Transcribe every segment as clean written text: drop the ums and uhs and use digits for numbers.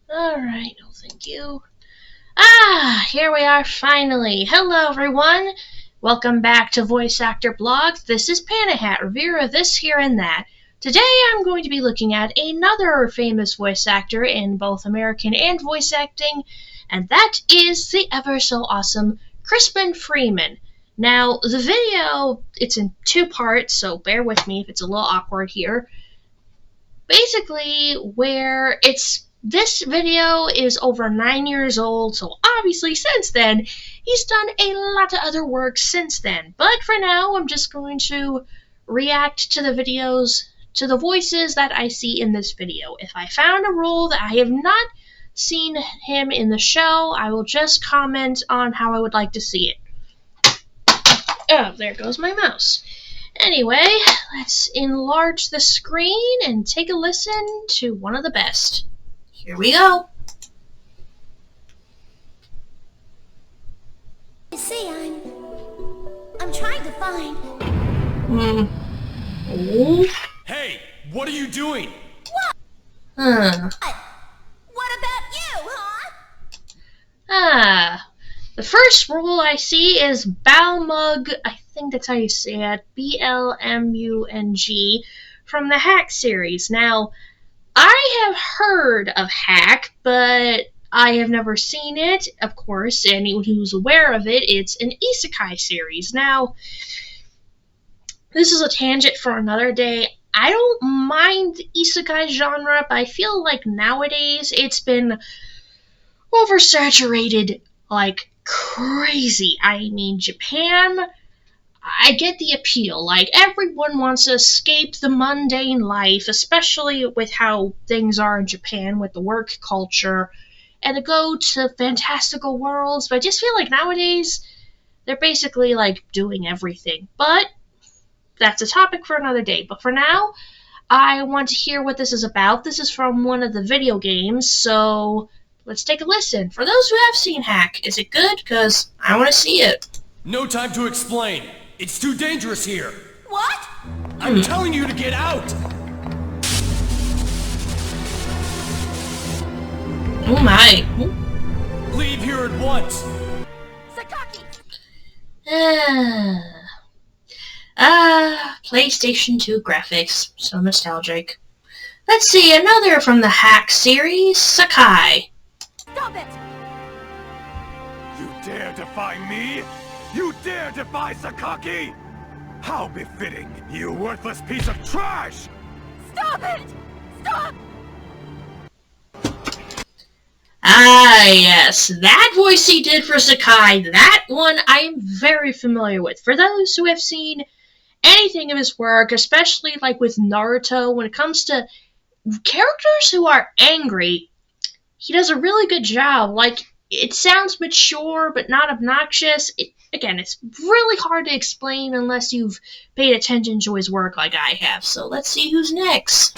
Alright, no thank you. Here we are finally. Hello everyone. Welcome back to Voice Actor Blogs. This is Panda Hat, reviewer of this, here, and that. Today I'm going to be looking at another famous voice actor in both American and voice acting, and that is the ever so awesome Crispin Freeman. Now, the video, it's in two parts, so bear with me if it's a little awkward here. Basically, where this video is over 9 years old, so obviously since then, he's done a lot of other work since then. But for now, I'm just going to react to the videos, to the voices that I see in this video. If I found a role that I have not seen him in the show, I will just comment on how I would like to see it. Oh, there goes my mouse. Anyway, let's enlarge the screen and take a listen to one of the best. Here we go. You see, I'm trying to find. Hey, what are you doing? What? What about you, huh? The first role I see is Balmung, I think that's how you say it, Blmung, from the Hack series. Now, I have heard of Hack, but I have never seen it. Of course, anyone who's aware of it, it's an isekai series. Now, this is a tangent for another day. I don't mind the isekai genre, but I feel like nowadays it's been oversaturated like crazy. I mean, Japan, I get the appeal. Like, everyone wants to escape the mundane life, especially with how things are in Japan with the work culture, and to go to fantastical worlds. But I just feel like nowadays they're basically like doing everything. But that's a topic for another day. But for now, I want to hear what this is about. This is from one of the video games, so let's take a listen. For those who have seen Hack, is it good? Because I want to see it. No time to explain. It's too dangerous here. What? I'm telling you to get out. Oh my. Leave here at once. Sakaki! PlayStation 2 graphics. So nostalgic. Let's see, another from the Hack series, Sakai. Stop it! You dare defy me? You dare defy Sakaki? How befitting, you worthless piece of trash! Stop it! Stop! Yes, that voice he did for Sakai, that one I am very familiar with. For those who have seen anything of his work, especially like with Naruto, when it comes to characters who are angry, he does a really good job. Like, it sounds mature but not obnoxious. Again, it's really hard to explain unless you've paid attention to his work like I have. So let's see who's next.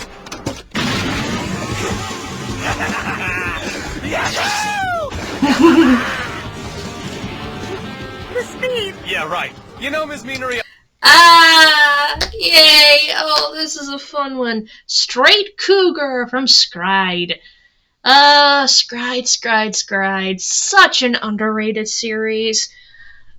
The speed! Yeah, right. You know, Ms. Minery. Yay! Oh, this is a fun one. Straight Cougar from Scride. Scride. Such an underrated series.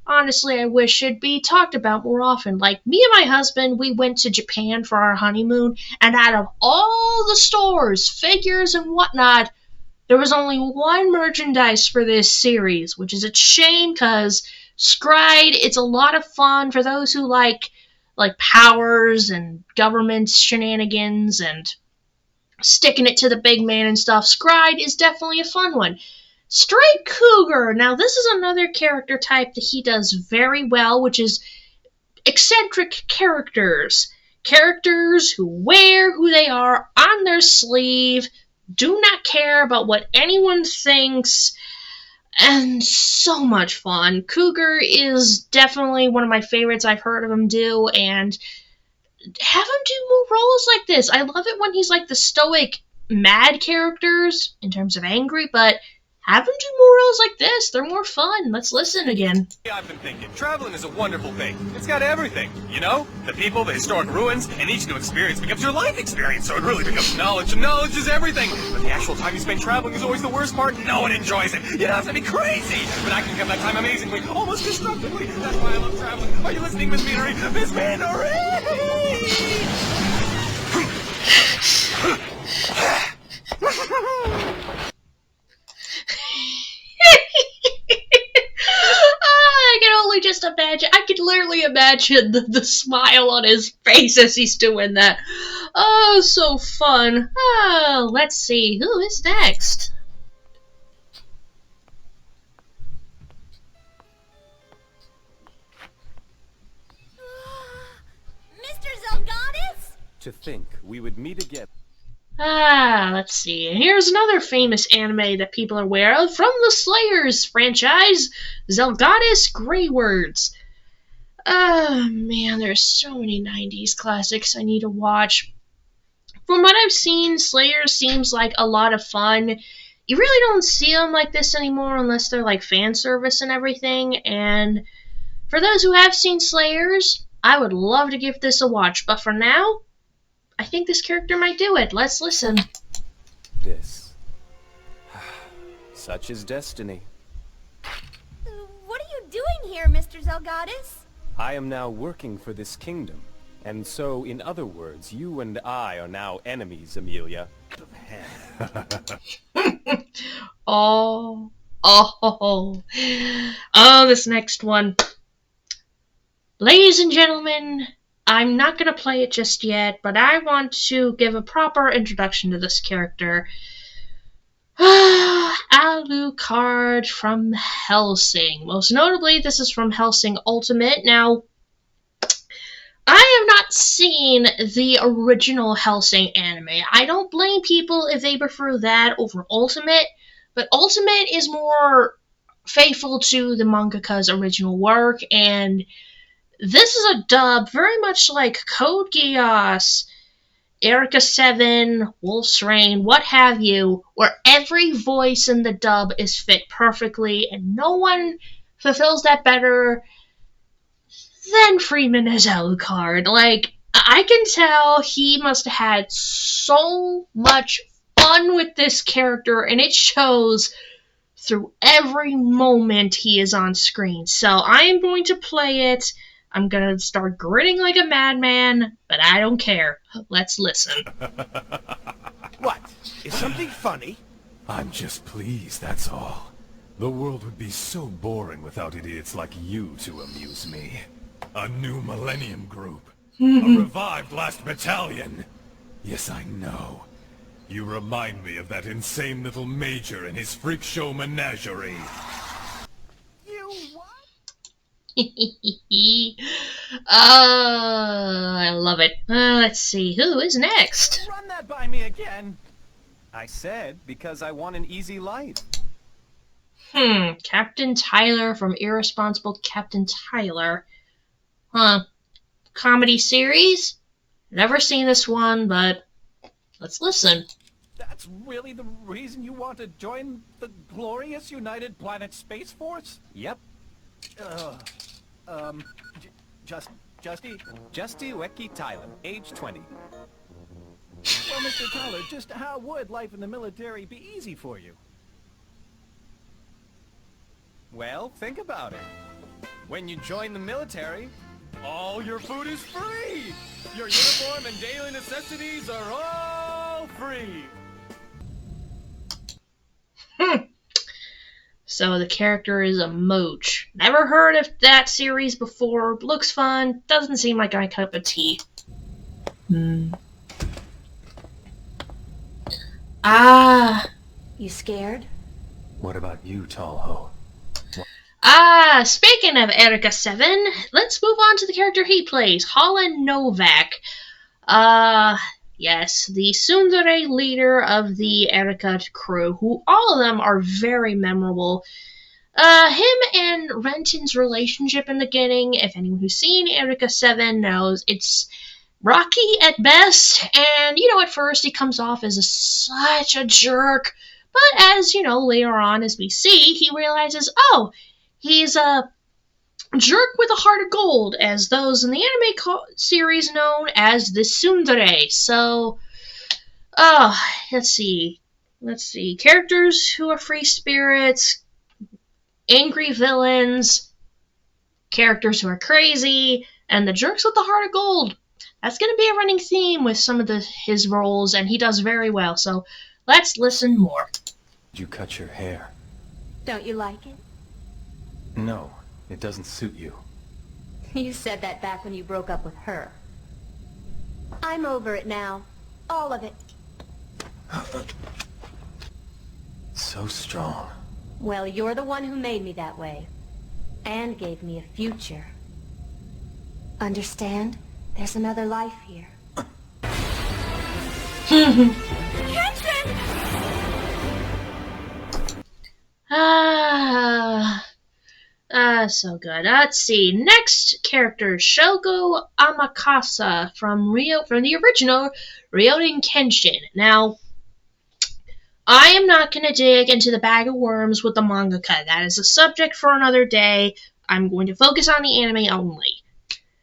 Honestly, I wish it'd be talked about more often. Like, me and my husband, we went to Japan for our honeymoon, and out of all the stores, figures, and whatnot, there was only one merchandise for this series, which is a shame, because Scride, it's a lot of fun for those who like powers and government shenanigans and sticking it to the big man and stuff. Scride is definitely a fun one. Straight Cougar. Now, this is another character type that he does very well, which is eccentric characters. Characters who wear who they are on their sleeve, do not care about what anyone thinks, and so much fun. Cougar is definitely one of my favorites I've heard of him do, and have him do more roles like this. I love it when he's like the stoic, mad characters, in terms of angry, but have them do morals like this. They're more fun. Let's listen again. I've been thinking, traveling is a wonderful thing. It's got everything, you know? The people, the historic ruins, and each new experience becomes your life experience, so it really becomes knowledge, and knowledge is everything. But the actual time you spend traveling is always the worst part. No one enjoys it. You have to be crazy. But I can come that time amazingly, almost destructively. That's why I love traveling. Are you listening, Miss Meanery? Miss Meanery! I can only just imagine. I can literally imagine the smile on his face as he's doing that. Oh, so fun. Oh, let's see. Who is next? Mr. Zelgadis? To think we would meet again. Let's see. And here's another famous anime that people are aware of from the Slayers franchise, Zelgadis Greywords. Oh, man, there's so many 90s classics I need to watch. From what I've seen, Slayers seems like a lot of fun. You really don't see them like this anymore unless they're like fan service and everything. And for those who have seen Slayers, I would love to give this a watch. But for now, I think this character might do it. Let's listen. This. Such is destiny. What are you doing here, Mr. Zelgadis? I am now working for this kingdom. And so, in other words, you and I are now enemies, Amelia. Oh, this next one. Ladies and gentlemen, I'm not going to play it just yet, but I want to give a proper introduction to this character. Alucard from Hellsing. Most notably, this is from Hellsing Ultimate. Now, I have not seen the original Hellsing anime. I don't blame people if they prefer that over Ultimate, but Ultimate is more faithful to the mangaka's original work, and this is a dub very much like Code Geass, Erika 7, Wolf's Rain, what have you, where every voice in the dub is fit perfectly, and no one fulfills that better than Freeman as Alucard. Like, I can tell he must have had so much fun with this character, and it shows through every moment he is on screen. So I am going to play it. I'm gonna start grinning like a madman, but I don't care. Let's listen. What? Is something funny? I'm just pleased, that's all. The world would be so boring without idiots like you to amuse me. A new Millennium Group. A revived Last Battalion. Yes, I know. You remind me of that insane little major in his freak show menagerie. You what? I love it. Let's see, who is next? Run that by me again. I said, because I want an easy life. Captain Tyler from Irresponsible Captain Tyler. Huh. Comedy series? Never seen this one, but let's listen. That's really the reason you want to join the glorious United Planet Space Force? Yep. Justy? Justy Weki Tyler, age 20. Well, Mr. Tyler, just how would life in the military be easy for you? Well, think about it. When you join the military, all your food is free! Your uniform and daily necessities are all free! So the character is a Moach. Never heard of that series before. Looks fun. Doesn't seem like my cup of tea. You scared? What about you, Tallho? Speaking of Erika 7, let's move on to the character he plays, Holland Novak. Yes, the tsundere leader of the Erika crew, who all of them are very memorable. Him and Renton's relationship in the beginning, if anyone who's seen Erika 7 knows, it's rocky at best, and, at first he comes off as such a jerk, But as, you know, later on as we see, he realizes, oh, he's a jerk with a heart of gold, as those in the anime series known as the tsundere. So, let's see. Characters who are free spirits, angry villains, characters who are crazy, and the jerks with the heart of gold. That's going to be a running theme with some of his roles, and he does very well. So let's listen more. You cut your hair. Don't you like it? No, it doesn't suit you. You said that back when you broke up with her. I'm over it now. All of it. So strong. Well, you're the one who made me that way. And gave me a future. Understand? There's another life here. So good. Let's see. Next character, Shogo Amakasa from the original Ryoden Kenshin. Now, I am not going to dig into the bag of worms with the mangaka. That is a subject for another day. I'm going to focus on the anime only.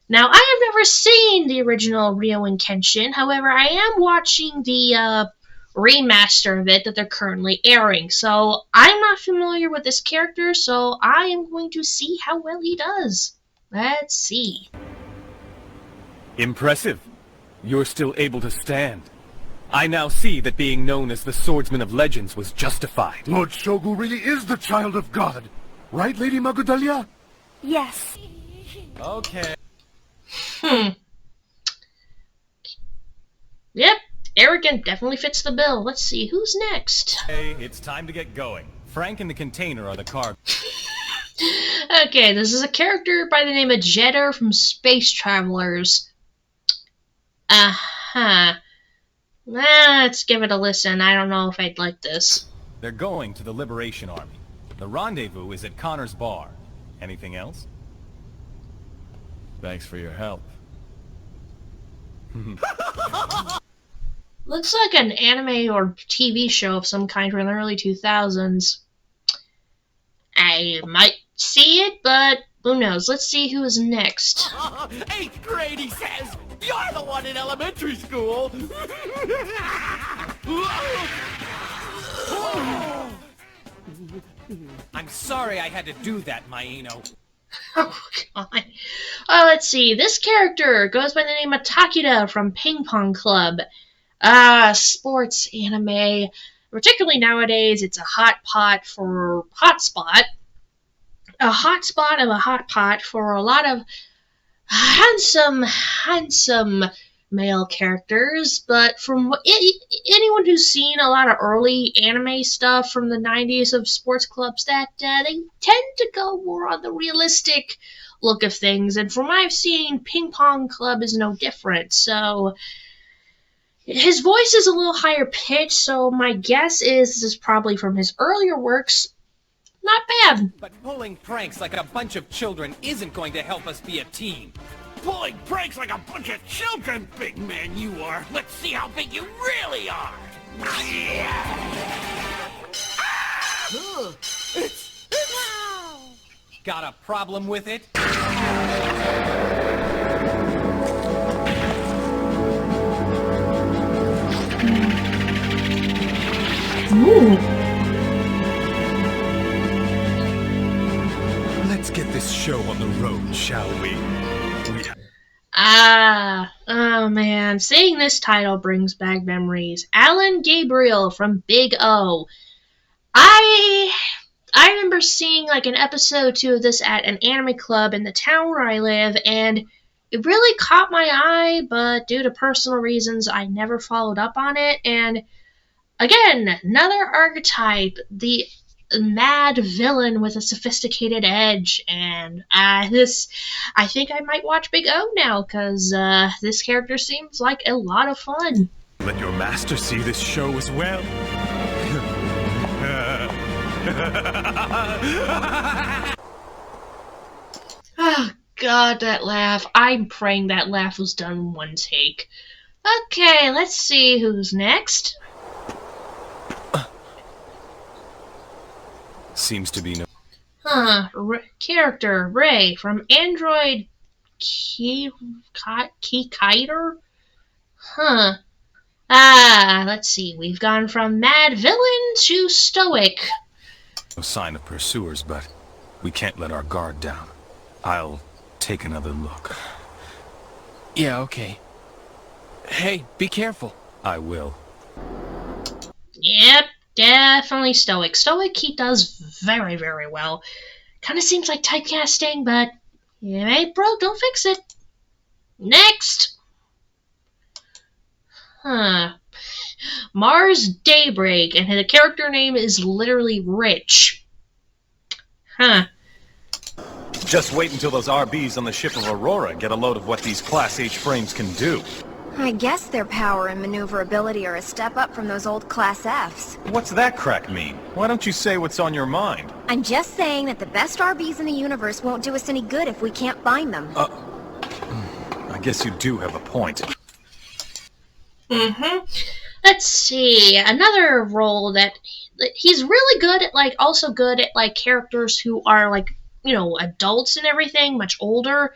Now, I have never seen the original Ryoden Kenshin. However, I am watching the remaster of it that they're currently airing. So, I'm not familiar with this character, so I am going to see how well he does. Let's see. Impressive. You're still able to stand. I now see that being known as the Swordsman of Legends was justified. Lord Shogu really is the child of God. Right, Lady Magadalia? Yes. Okay. Yep, arrogant definitely fits the bill. Let's see, who's next? Hey, it's time to get going. Frank and the container are the car. Okay, this is a character by the name of Jetter from Space Travelers. Let's give it a listen. I don't know if I'd like this. They're going to the Liberation Army. The rendezvous is at Connor's bar. Anything else? Thanks for your help. Looks like an anime or TV show of some kind from the early 2000s. I might see it, but who knows. Let's see who is next. 8th grade, he says! You're the one in elementary school! I'm sorry I had to do that, Maino. Oh, God. Let's see. This character goes by the name of Takeda from Ping Pong Club. Sports anime. Particularly nowadays, it's a hot pot for hotspot. A hotspot of a hot pot for a lot of handsome male characters, but from anyone who's seen a lot of early anime stuff from the 90s of sports clubs, that they tend to go more on the realistic look of things, and from what I've seen, Ping Pong Club is no different. So his voice is a little higher pitched, so my guess is this is probably from his earlier works. Not bad. But pulling pranks like a bunch of children isn't going to help us be a team. Pulling pranks like a bunch of children, big man you are. Let's see how big you really are. Got a problem with it? Ooh. Let's get this show on the road, shall we? Oh man, seeing this title brings back memories. Alan Gabriel from Big O. I remember seeing like an episode or two of this at an anime club in the town where I live, and it really caught my eye, but due to personal reasons, I never followed up on it. And again, another archetype, the mad villain with a sophisticated edge, and I think I might watch Big O now, because this character seems like a lot of fun. Let your master see this show as well. Oh god, that laugh. I'm praying that laugh was done in one take. Okay, let's see who's next. Seems to be no... Character Ray from Android Kiter? Huh. Let's see. We've gone from mad villain to stoic. No sign of pursuers, but we can't let our guard down. I'll take another look. Yeah, okay. Hey, be careful. I will. Yep, definitely stoic. Stoic he does very, very well. Kind of seems like typecasting, but it ain't broke, don't fix it. Next! Mars Daybreak, and the character name is literally Rich. Just wait until those RBs on the ship of Aurora get a load of what these Class H frames can do. I guess their power and maneuverability are a step up from those old Class Fs. What's that crack mean? Why don't you say what's on your mind? I'm just saying that the best RBs in the universe won't do us any good if we can't find them. I guess you do have a point. Let's see, another role that he's really good at, like, also good at, like, characters who are, like, you know, adults and everything, much older.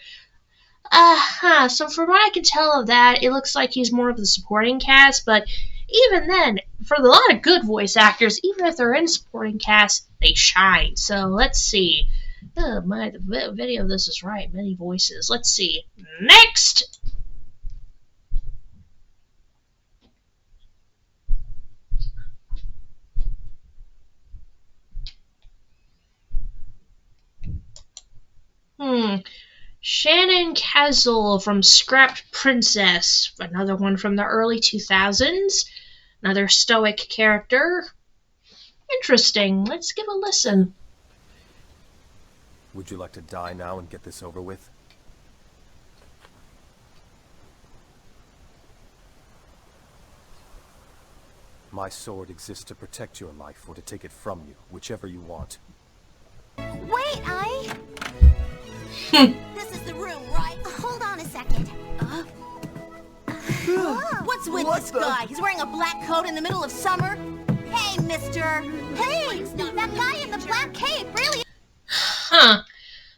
So from what I can tell of that, it looks like he's more of the supporting cast, but even then, for a lot of good voice actors, even if they're in supporting cast, they shine. So let's see. Oh my, the video of this is right, many voices. Let's see. Next! Shannon Castle from Scrapped Princess. Another one from the early 2000s. Another stoic character. Interesting. Let's give a listen. Would you like to die now and get this over with? My sword exists to protect your life or to take it from you, whichever you want. Wait, This is the room, right? Hold on a second. What's with this guy? He's wearing a black coat in the middle of summer? Hey, mister! Hey! That guy in the black cape, really?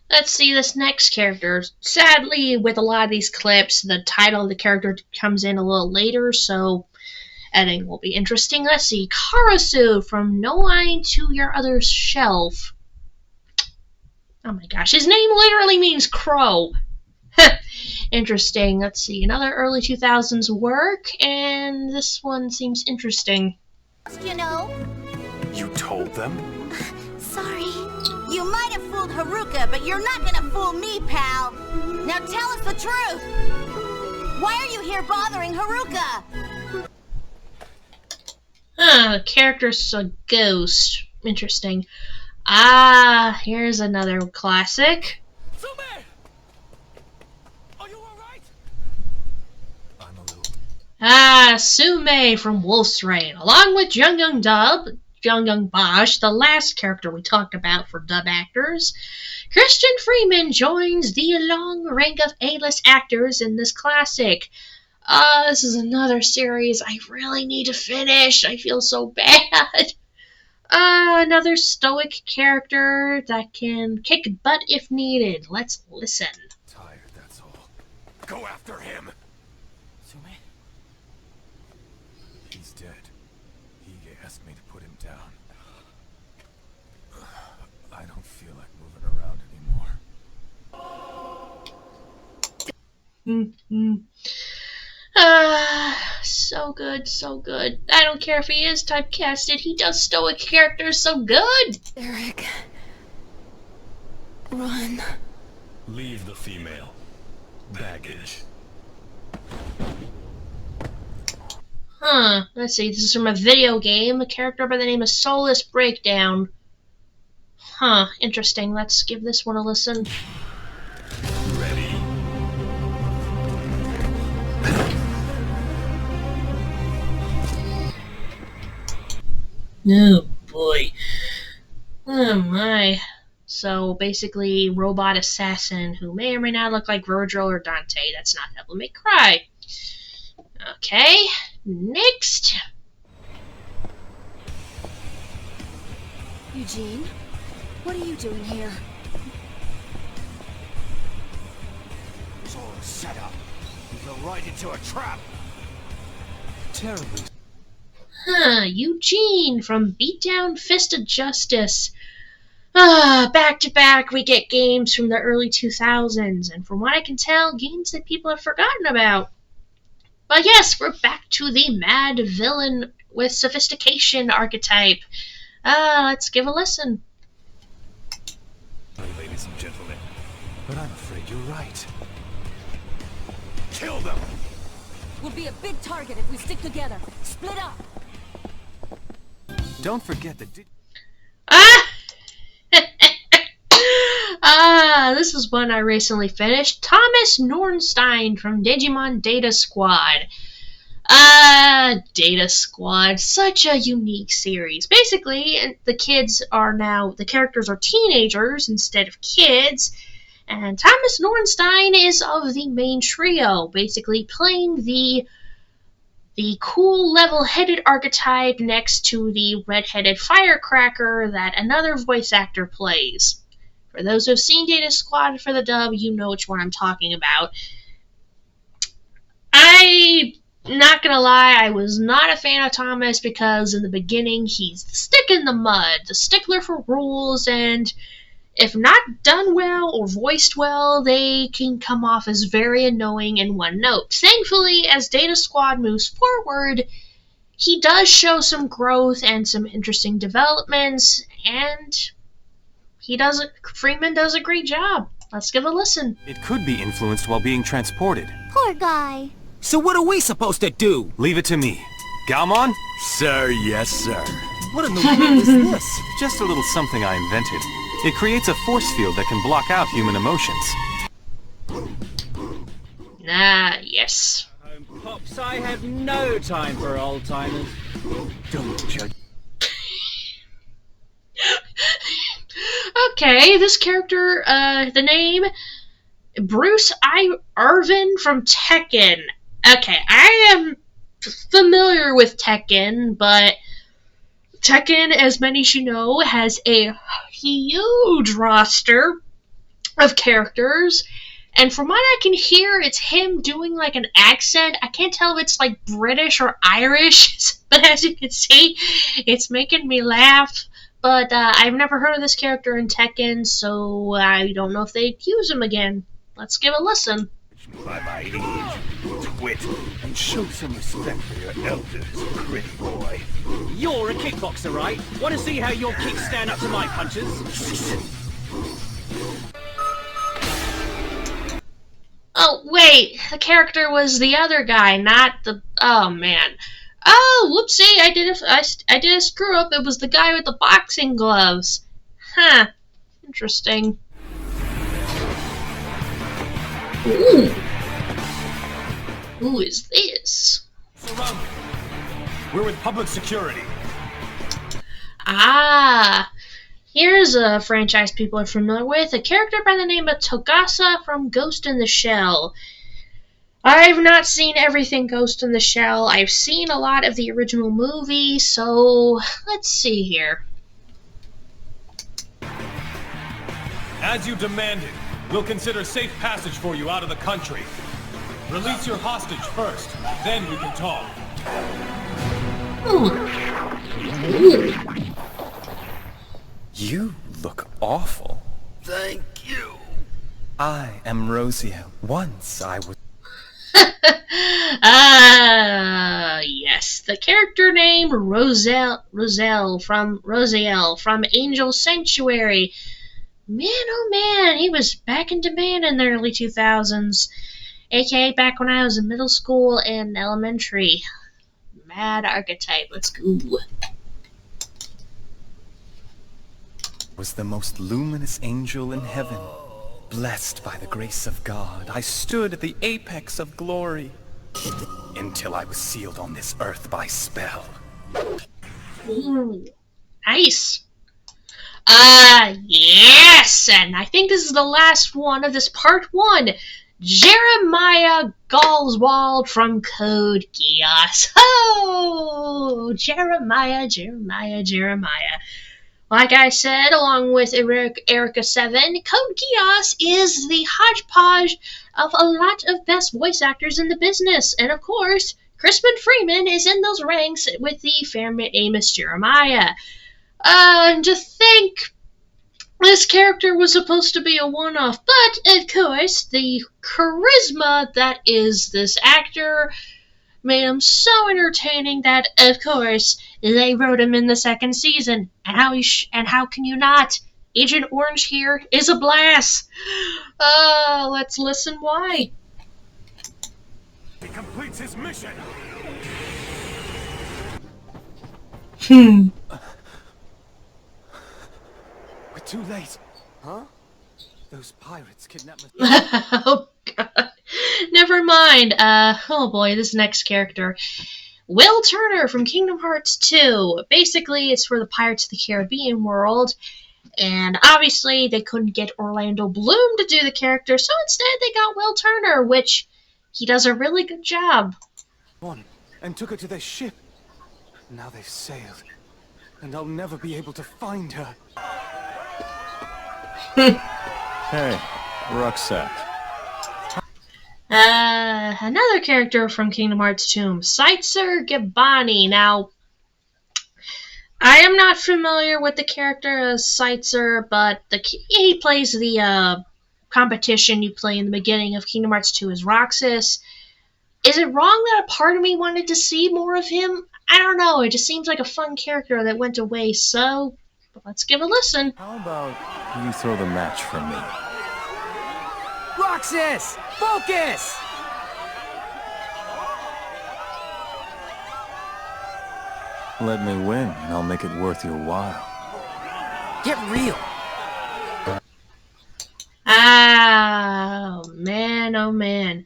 Let's see this next character. Sadly, with a lot of these clips, the title of the character comes in a little later, so editing will be interesting. Let's see. Karasu from No Line to Your Other Shelf. Oh my gosh, his name literally means crow. Interesting. Let's see, another early 2000s work, and this one seems interesting. You know? You told them? Sorry. You might have fooled Haruka, but you're not gonna fool me, pal. Now tell us the truth. Why are you here bothering Haruka? The character's a ghost. Interesting. Here's another classic. Sume! Are you alright? I'm a little... Sume from Wolf's Rain, along with Jung Bosch, the last character we talked about for dub actors. Crispin Freeman joins the long rank of A-list actors in this classic. This is another series I really need to finish. I feel so bad. Another stoic character that can kick butt if needed. Let's listen. Tired, that's all. Go after him! Sume? He's dead. Hige asked me to put him down. I don't feel like moving around anymore. So good, so good. I don't care if he is typecasted, he does stoic characters so good! Eric. Run. Leave the female. Baggage. Let's see, this is from a video game, a character by the name of Soulless Breakdown. Interesting. Let's give this one a listen. Ready? Oh boy. Oh my. So basically, robot assassin who may or may not look like Virgil or Dante. That's not Devil May Cry. Okay, next. Eugene? What are you doing here? It's all set up. We fell right into a trap. Terribly. Eugene from Beatdown Fist of Justice. Back to back, we get games from the early 2000s, and from what I can tell, games that people have forgotten about. But yes, we're back to the mad villain with sophistication archetype. Let's give a listen. Ladies and gentlemen, but I'm afraid you're right. Kill them! We'll be a big target if we stick together. Split up. Don't forget that. This is one I recently finished. Thomas Nornstein from Digimon Data Squad. Data Squad, such a unique series. Basically, the characters are teenagers instead of kids, and Thomas Nornstein is of the main trio, basically playing the cool, level-headed archetype next to the red-headed firecracker that another voice actor plays. For those who've seen Data Squad for the dub, you know which one I'm talking about. Not gonna lie, I was not a fan of Thomas because in the beginning he's the stick in the mud, the stickler for rules, and if not done well or voiced well, they can come off as very annoying in one note. Thankfully, as Data Squad moves forward, he does show some growth and some interesting developments, and Freeman does a great job. Let's give a listen. It could be influenced while being transported. Poor guy. So what are we supposed to do? Leave it to me. Galmon? Sir, yes, sir. What in the world is this? Just a little something I invented. It creates a force field that can block out human emotions. Yes. Pops, I have no time for old-timers. Don't judge. Okay, this character, the name, Bruce Irvin from Tekken. Okay, I am familiar with Tekken, but Tekken, as many as you know, has a huge roster of characters, and from what I can hear, it's him doing like an accent. I can't tell if it's like British or Irish, but as you can see, it's making me laugh. But I've never heard of this character in Tekken, so I don't know if they use him again. Let's give a listen. By my age, twit, and show some respect for your elders, pretty boy. You're a kickboxer, right? Want to see how your kicks stand up to my punches? Oh, wait, the character was the other guy, not the... Oh, man. Oh, whoopsie, I did a screw up. It was the guy with the boxing gloves. Huh. Interesting. Ooh. Who is this? Surrounded. We're with public security. Here's a franchise people are familiar with. A character by the name of Togasa from Ghost in the Shell. I've not seen everything Ghost in the Shell. I've seen a lot of the original movie, so let's see here. As you demanded, we'll consider safe passage for you out of the country. Release your hostage first, then we can talk. You look awful. Thank you. I am Rosiel. Once I was... Yes, the character name Rosiel from Angel Sanctuary. Man, oh man, he was back in demand in the early 2000s, aka back when I was in middle school and elementary. Mad archetype, let's go. Was the most luminous angel in heaven. Blessed by the grace of God, I stood at the apex of glory, until I was sealed on this earth by spell. Ooh, nice. Yes, and I think this is the last one of this part 1. Jeremiah Galswald from Code Geass. Oh, Jeremiah. Like I said, along with Erica 7, Code Geass is the hodgepodge of a lot of best voice actors in the business. And of course, Crispin Freeman is in those ranks with the famous Jeremiah. And to think this character was supposed to be a one-off, but of course, the charisma that is this actor made him so entertaining that, of course, they wrote him in the second season. And how can you not? Agent Orange here is a blast. Let's listen why. He completes his mission. We're too late. Huh? Those pirates kidnapped me. Oh, God. Never mind. Oh boy, this next character. Will Turner from Kingdom Hearts 2. Basically, it's for the Pirates of the Caribbean world. And obviously, they couldn't get Orlando Bloom to do the character, so instead they got Will Turner, which he does a really good job. One and took her to their ship. Now they've sailed, and I'll never be able to find her. Hey, rucksack. Another character from Kingdom Hearts 2, Sitzer Gibani. Now, I am not familiar with the character of Sitzer, but he plays the competition you play in the beginning of Kingdom Hearts 2 as Roxas. Is it wrong that a part of me wanted to see more of him? I don't know, it just seems like a fun character that went away, so let's give a listen. How about you throw the match for me? Roxas, focus! Let me win, and I'll make it worth your while. Get real. Oh man.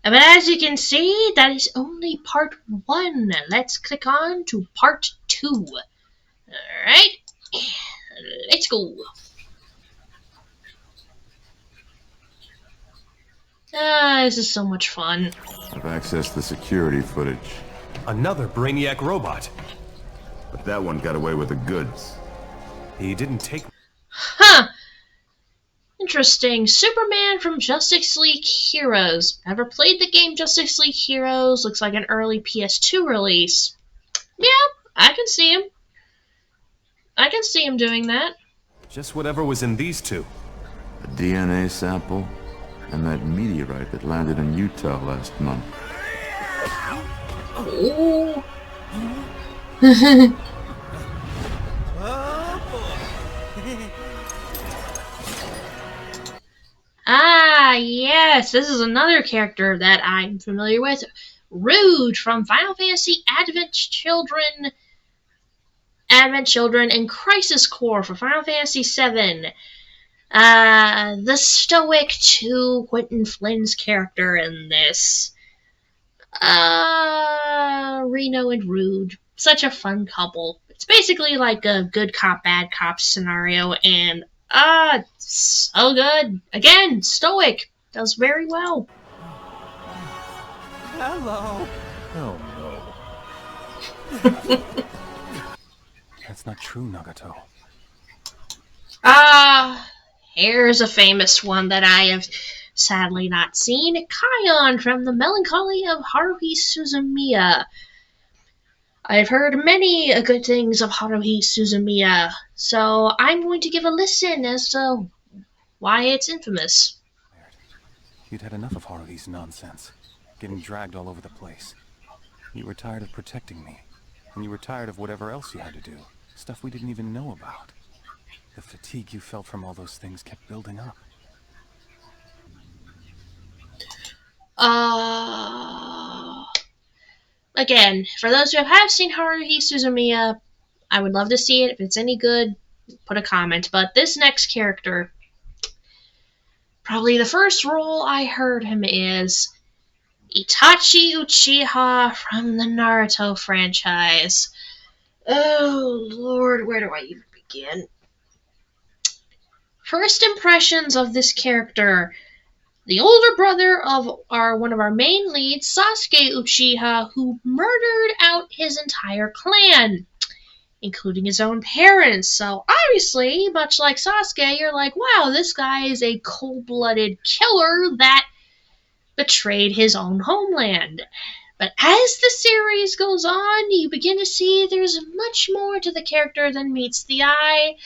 But as you can see, that is only part 1. Let's click on to part 2. Alright, let's go. This is so much fun. I've accessed the security footage, Another Brainiac robot. but that one got away with the goods. He didn't take... Huh. Interesting. Superman from Justice League Heroes. Ever played the game Justice League Heroes? Looks like an early PS2 release. Yeah, I can see him. I can see him doing that. Just whatever was in these two. A DNA sample, and that meteorite that landed in Utah last month. Oh. Ah, yes, this is another character that I'm familiar with. Rude from Final Fantasy Advent Children and Crisis Core for Final Fantasy VII. The stoic to Quentin Flynn's character in this. Reno and Rude. Such a fun couple. It's basically like a good cop, bad cop scenario, and so good. Again, stoic. Does very well. Hello. Oh no. That's not true, Nagato. Here's a famous one that I have sadly not seen. Kion from The Melancholy of Haruhi Suzumiya. I've heard many good things of Haruhi Suzumiya, so I'm going to give a listen as to why it's infamous. You'd had enough of Haruhi's nonsense, getting dragged all over the place. You were tired of protecting me, and you were tired of whatever else you had to do, stuff we didn't even know about. The fatigue you felt from all those things kept building up. Again, for those who have seen Haruhi Suzumiya, I would love to see it. If it's any good, put a comment. But this next character, probably the first role I heard him is Itachi Uchiha from the Naruto franchise. Oh, Lord, where do I even begin? First impressions of this character. The older brother of one of our main leads, Sasuke Uchiha, who murdered out his entire clan. including his own parents. So obviously, much like Sasuke, you're like, wow, this guy is a cold-blooded killer that betrayed his own homeland. But as the series goes on, you begin to see there's much more to the character than meets the eye.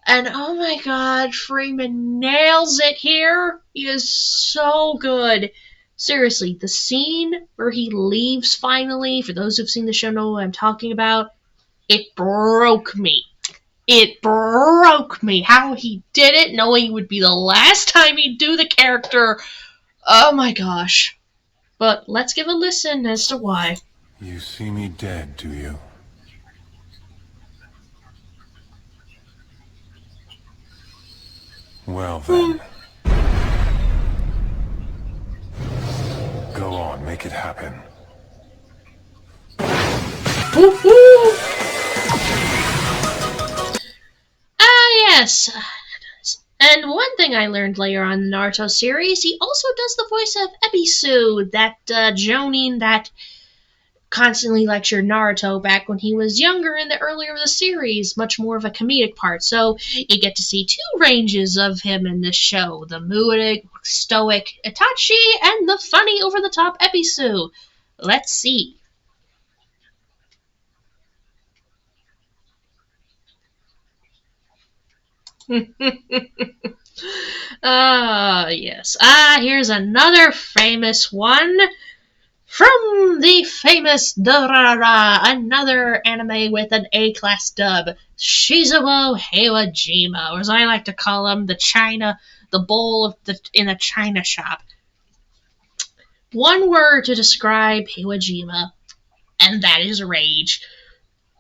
And oh my god, Freeman nails it here. He is so good. Seriously, the scene where he leaves finally, for those who've seen the show know what I'm talking about, it broke me. It broke me how he did it, knowing it would be the last time he'd do the character. Oh my gosh. But let's give a listen as to why. You see me dead, do you? Well then. Go on, make it happen. Woohoo! Yes. And one thing I learned later on in the Naruto series, he also does the voice of Ebisu, that Jonin that constantly lectured Naruto back when he was younger in the earlier of the series, much more of a comedic part. So you get to see two ranges of him in this show, the moody, stoic Itachi and the funny over-the-top Ebisu. Let's see. Yes. Here's another famous one. From the famous Durarara, another anime with an A-class dub, Shizuo Heiwajima, or as I like to call him, the bowl of in a china shop. One word to describe Heiwajima, and that is rage.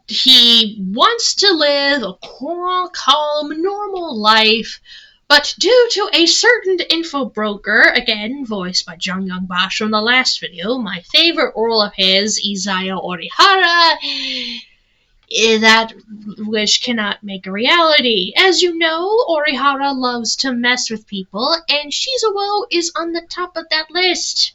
He wants to live a cool, calm, normal life, but due to a certain info broker, again voiced by Jung Young Bosch from the last video, my favorite role of his, Izaya Orihara, that wish cannot make a reality. As you know, Orihara loves to mess with people, and Shizuo is on the top of that list.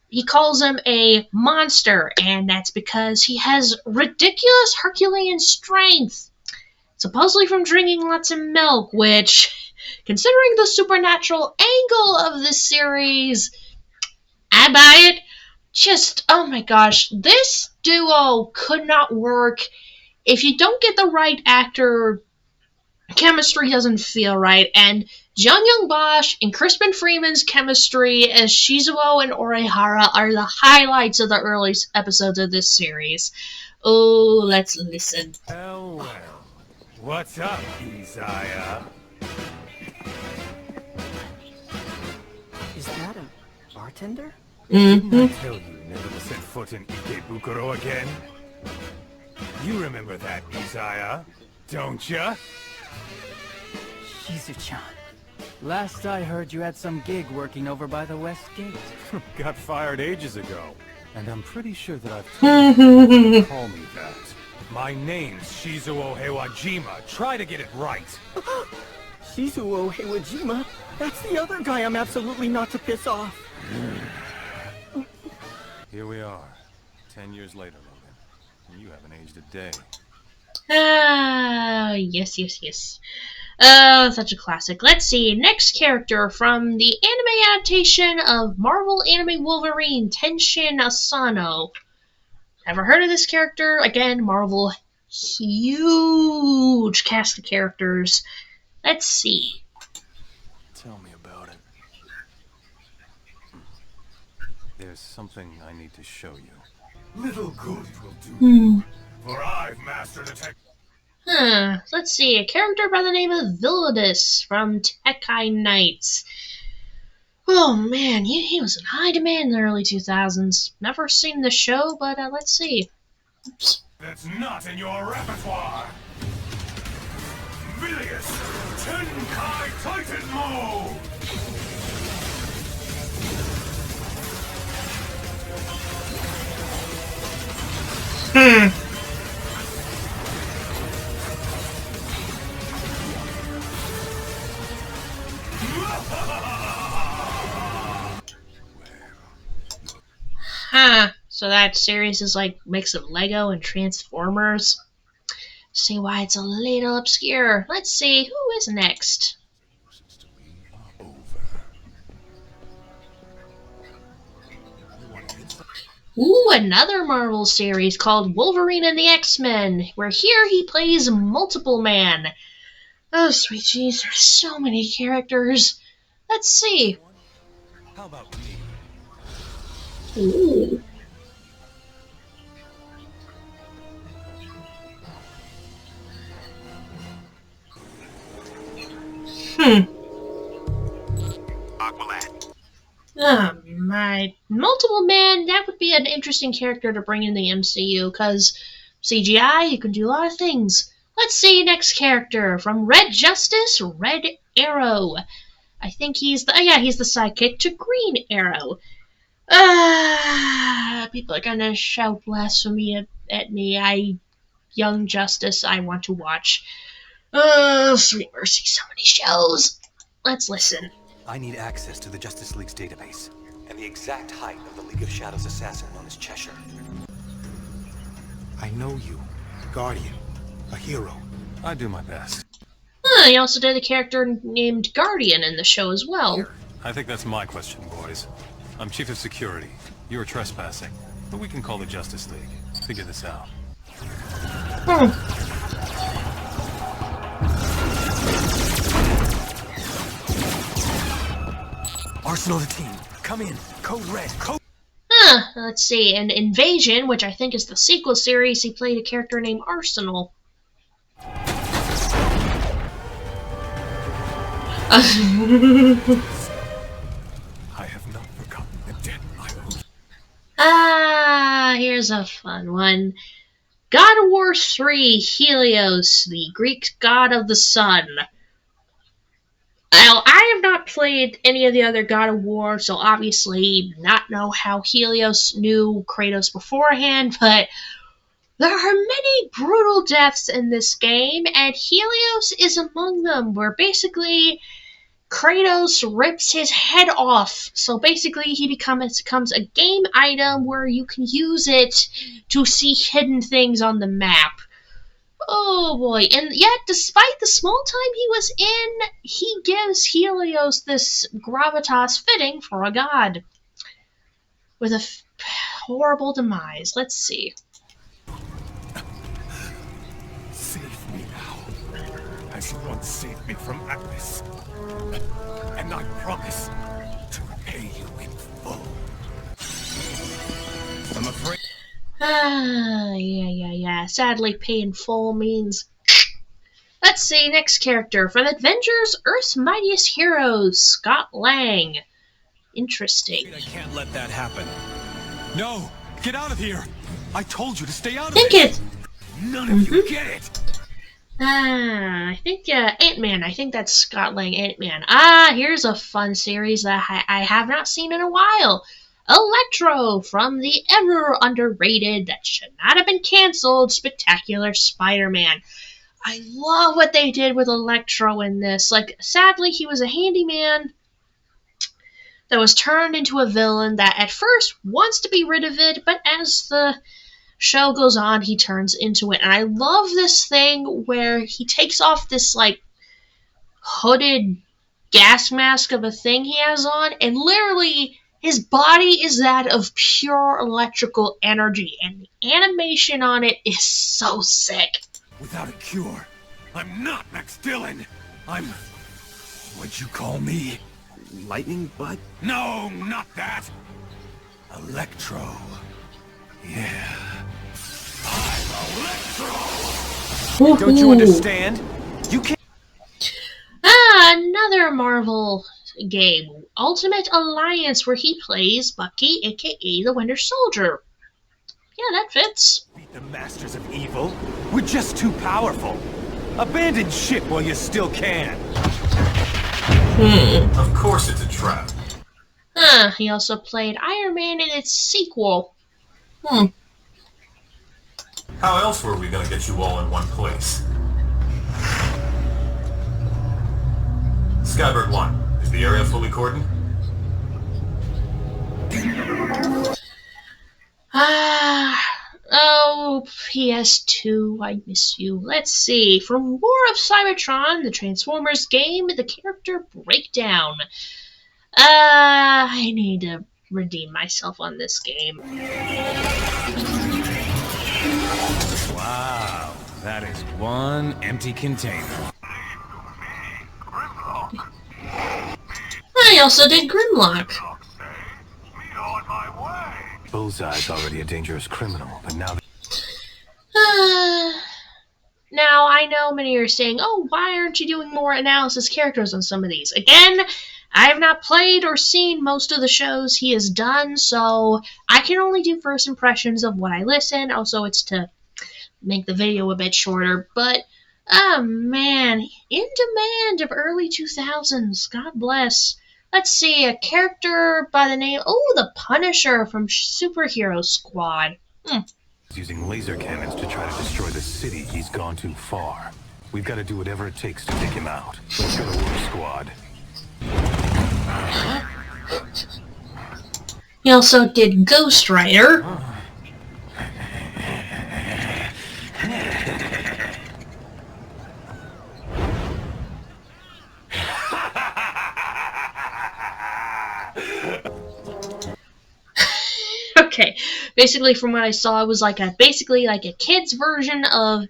He calls him a monster, and that's because he has ridiculous Herculean strength, supposedly from drinking lots of milk, which, considering the supernatural angle of this series, I buy it. Just, oh my gosh, this duo could not work. If you don't get the right actor, chemistry doesn't feel right, and Jung Young Bosch and Crispin Freeman's chemistry as Shizuo and Orihara are the highlights of the early episodes of this series. Oh, let's listen. Oh well. What's up, Izaya? Is that a bartender? Didn't I tell you never to set foot in Ikebukuro again? You remember that, Izaya, don't ya? Shizu-chan. Last I heard you had some gig working over by the West Gate. Got fired ages ago. And I'm pretty sure that I've told you to call me that. My name's Shizuo Heiwajima. Try to get it right. Shizuo Heiwajima? That's the other guy I'm absolutely not to piss off. Here we are, 10 years later, Logan. And you haven't aged a day. Yes. Oh, such a classic. Let's see. Next character from the anime adaptation of Marvel Anime Wolverine, Tenshin Asano. Never heard of this character. Again, Marvel, huge cast of characters. Let's see. Tell me about it. There's something I need to show you. Little good it will do. For I've mastered a tech. Let's see. A character by the name of Villadus from Tekai Knights. Oh man, he was in high demand in the early 2000s. Never seen the show, but let's see. Oops. That's not in your repertoire. Vilius, Tenkai Titan mode. So that series is like a mix of Lego and Transformers. See why it's a little obscure. Let's see, who is next? Ooh, another Marvel series called Wolverine and the X-Men, where here he plays Multiple Man. Oh, sweet jeez, there's so many characters. Let's see. How about me? Ooh. Oh my, Multiple Man, that would be an interesting character to bring in the MCU, because CGI, you can do a lot of things. Let's see, next character, from Red Justice, Red Arrow. I think he's the, he's the sidekick to Green Arrow. People are gonna shout blasphemy at me. Young Justice, I want to watch. Oh, sweet mercy, so many shows. Let's listen. I need access to the Justice League's database, and the exact height of the League of Shadows assassin known as Cheshire. I know you. Guardian. A hero. I do my best. He also did a character named Guardian in the show as well. I think that's my question, boys. I'm Chief of Security. You are trespassing, but we can call the Justice League. Figure this out. Arsenal the team. Come in. Code Red. Code... Let's see. In Invasion, which I think is the sequel series, he played a character named Arsenal. I have not forgotten the debt I owe. Here's a fun one. God of War 3, Helios, the Greek god of the sun. Now, I have not played any of the other God of War, so obviously not know how Helios knew Kratos beforehand, but there are many brutal deaths in this game, and Helios is among them, where basically Kratos rips his head off. So basically he becomes a game item where you can use it to see hidden things on the map. Oh boy, and yet despite the small time he was in, he gives Helios this gravitas fitting for a god. With a horrible demise. Let's see. Save me now, as you once saved me from Atlas. And I promise to repay you in full. I'm afraid... Yeah. Sadly, pay in full means... Let's see, next character. From Avengers, Earth's Mightiest Heroes, Scott Lang. Interesting. I can't let that happen. No! Get out of here! I told you to stay out of it! None of you get it! I think Ant-Man. I think that's Scott Lang, Ant-Man. Here's a fun series that I have not seen in a while. Electro, from the ever underrated, that should not have been cancelled, Spectacular Spider-Man. I love what they did with Electro in this. Like, sadly, he was a handyman that was turned into a villain that at first wants to be rid of it, but as the show goes on, he turns into it. And I love this thing where he takes off this, like, hooded gas mask of a thing he has on, and literally his body is that of pure electrical energy, and the animation on it is so sick. Without a cure, I'm not Max Dillon. I'm... What'd you call me? Lightning Bud? No, not that. Electro. Yeah. I'm Electro! Don't you understand? You can't... Another Marvel game, Ultimate Alliance, where he plays Bucky, aka the Winter Soldier. Yeah, that fits. Beat the masters of evil? We're just too powerful. Abandon ship while you still can. Of course it's a trap. He also played Iron Man in its sequel. How else were we gonna get you all in one place? Skyberg 1, is the area fully cordoned? PS2, I miss you. Let's see. From War of Cybertron, the Transformers game, the character breakdown. I need to redeem myself on this game. Wow, that is one empty container. I also did Grimlock. Bullseye's already a dangerous criminal, but now... Now, I know many are saying, oh, why aren't you doing more analysis characters on some of these? Again, I have not played or seen most of the shows he has done, so I can only do first impressions of what I listen. Also, it's to make the video a bit shorter, but, oh man, in demand of early 2000s, God bless. Let's see, a character by the name, the Punisher from Superhero Squad. Using laser cannons to try to destroy the city, he's gone too far. We've got to do whatever it takes to take him out. Let's go to work, squad. He also did Ghost Rider. Okay, basically from what I saw, it was like basically like a kid's version of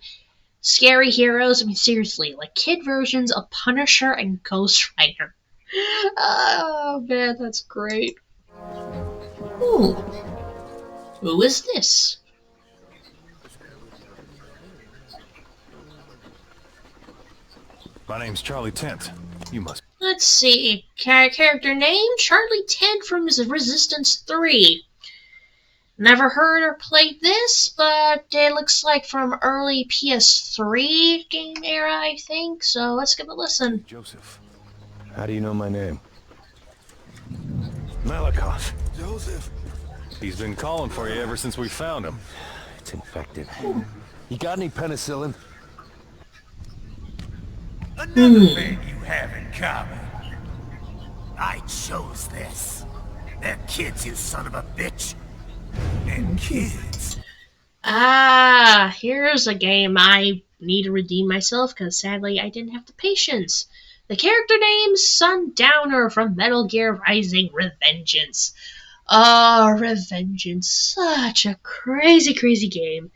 Scary Heroes. I mean, seriously, like kid versions of Punisher and Ghost Rider. Oh man, that's great. Ooh. Who is this? My name's Charlie Tent. You must... Let's see. Character name? Charlie Tent from Resistance 3. Never heard or played this, but it looks like from early PS3 game era, I think. So let's give it a listen. Joseph. How do you know my name? Malakoff. Joseph. He's been calling for you ever since we found him. It's infected. You got any penicillin? Another thing you have in common. I chose this. They're kids, you son of a bitch. And kids. Here's a game I need to redeem myself because sadly I didn't have the patience. The character name Sundowner from Metal Gear Rising Revengeance. Oh, Revengeance. Such a crazy, crazy game.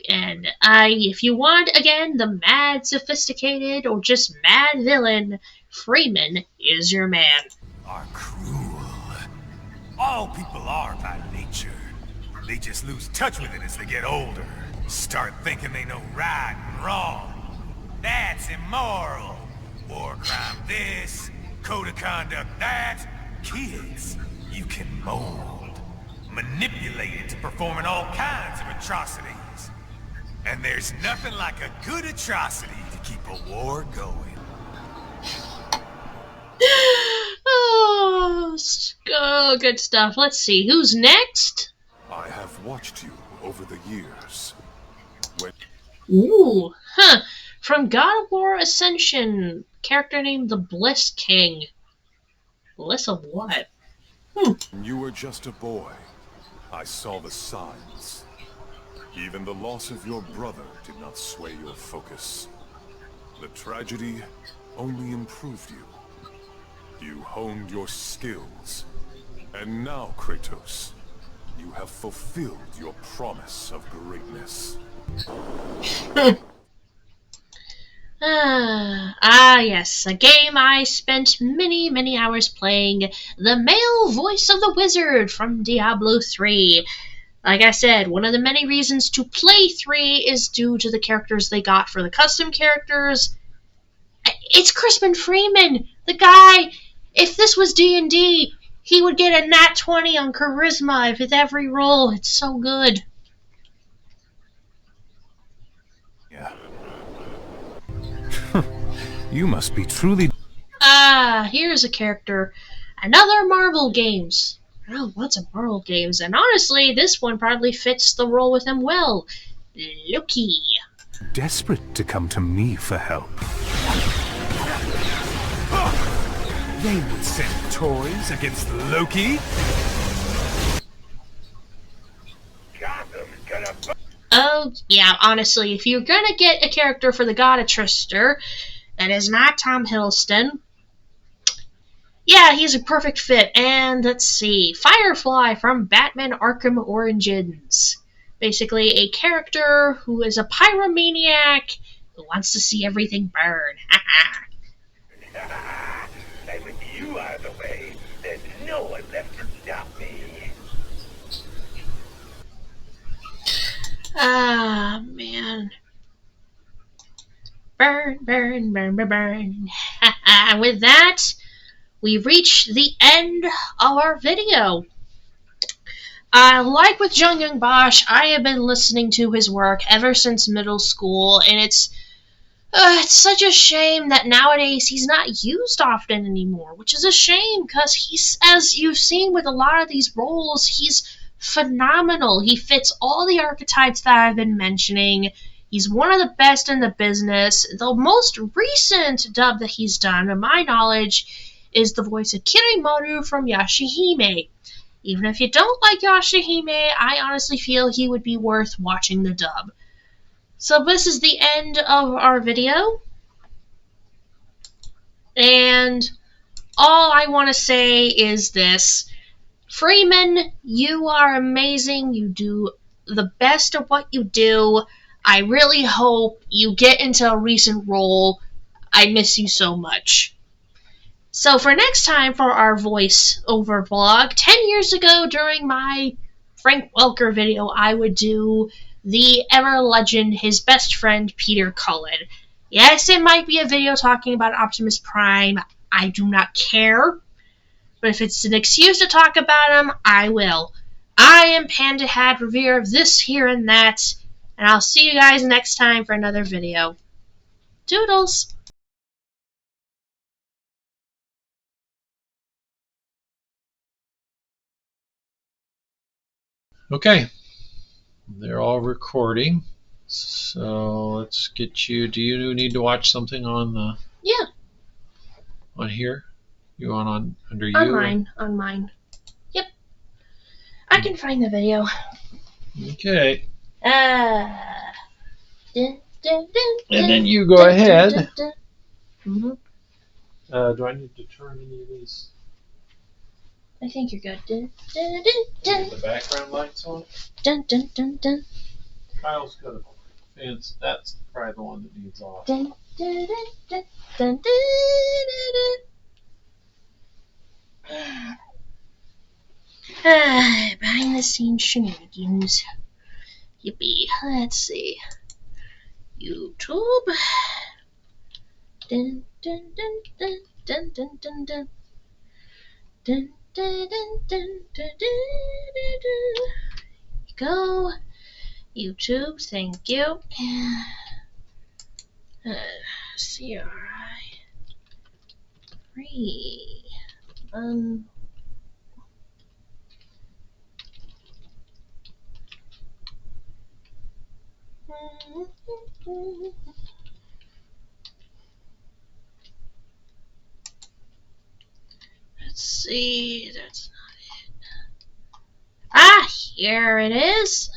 And if you want, again, the mad sophisticated or just mad villain, Freeman is your man. Are cruel. All people are by nature. They just lose touch with it as they get older. Start thinking they know right and wrong. That's immoral. War crime this, code of conduct that. Kids, you can mold, manipulate into performing all kinds of atrocities. And there's nothing like a good atrocity to keep a war going. Oh, good stuff. Let's see, who's next? I have watched you over the years. Ooh, From God of War Ascension, character named the Bliss King. Bliss of what? You were just a boy. I saw the signs. Even the loss of your brother did not sway your focus. The tragedy only improved you. You honed your skills. And now, Kratos, you have fulfilled your promise of greatness. Yes, a game I spent many, many hours playing. The male voice of the wizard from Diablo 3. Like I said, one of the many reasons to play 3 is due to the characters they got for the custom characters. It's Crispin Freeman, the guy. If this was D&D, he would get a nat 20 on charisma with every roll. It's so good. Yeah. You must be truly... Here's a character. Another Marvel games. Oh, lots of Marvel games. And honestly, this one probably fits the role with him well. Loki. Desperate to come to me for help. They would send toys against Loki. Oh, yeah, honestly, if you're gonna get a character for the God of Trister that is not Tom Hiddleston, yeah, he's a perfect fit. And let's see, Firefly from Batman Arkham Origins. Basically, a character who is a pyromaniac who wants to see everything burn. And with you out of the way, there's no one left to stop me. Ah, man. Burn, burn, burn, burn, burn. With that, we reach the end of our video. Like with Jung Young Bosch, I have been listening to his work ever since middle school, and it's such a shame that nowadays he's not used often anymore, which is a shame because he's, as you've seen with a lot of these roles, he's phenomenal. He fits all the archetypes that I've been mentioning. He's one of the best in the business. The most recent dub that he's done, to my knowledge, is the voice of Kirimoru from Yashahime. Even if you don't like Yashahime, I honestly feel he would be worth watching the dub. So this is the end of our video. And all I want to say is this. Freeman, you are amazing. You do the best of what you do. I really hope you get into a recent role. I miss you so much. So for next time for our voiceover vlog, 10 years ago during my Frank Welker video, I would do the ever legend, his best friend, Peter Cullen. Yes, it might be a video talking about Optimus Prime. I do not care. But if it's an excuse to talk about him, I will. I am Panda Hat, reviewer of this, here, and that. And I'll see you guys next time for another video. Toodles! Okay, they're all recording. So let's get you. Do you need to watch something on the? Yeah. On here? You want on under you? On mine. Yep. I can find the video. Okay. And then you go ahead. Do I need to turn any of these? I think you're good. The background lights on? Kyle's got a fence. That's probably the one that needs off. Behind the scenes shenanigans. Yippee. Let's see. YouTube. Dun dun dun dun dun dun dun dun. Dun dun dun dun dun dun dun. Go. YouTube, thank you. CRI 3 Let's see, that's not it. Ah, here it is.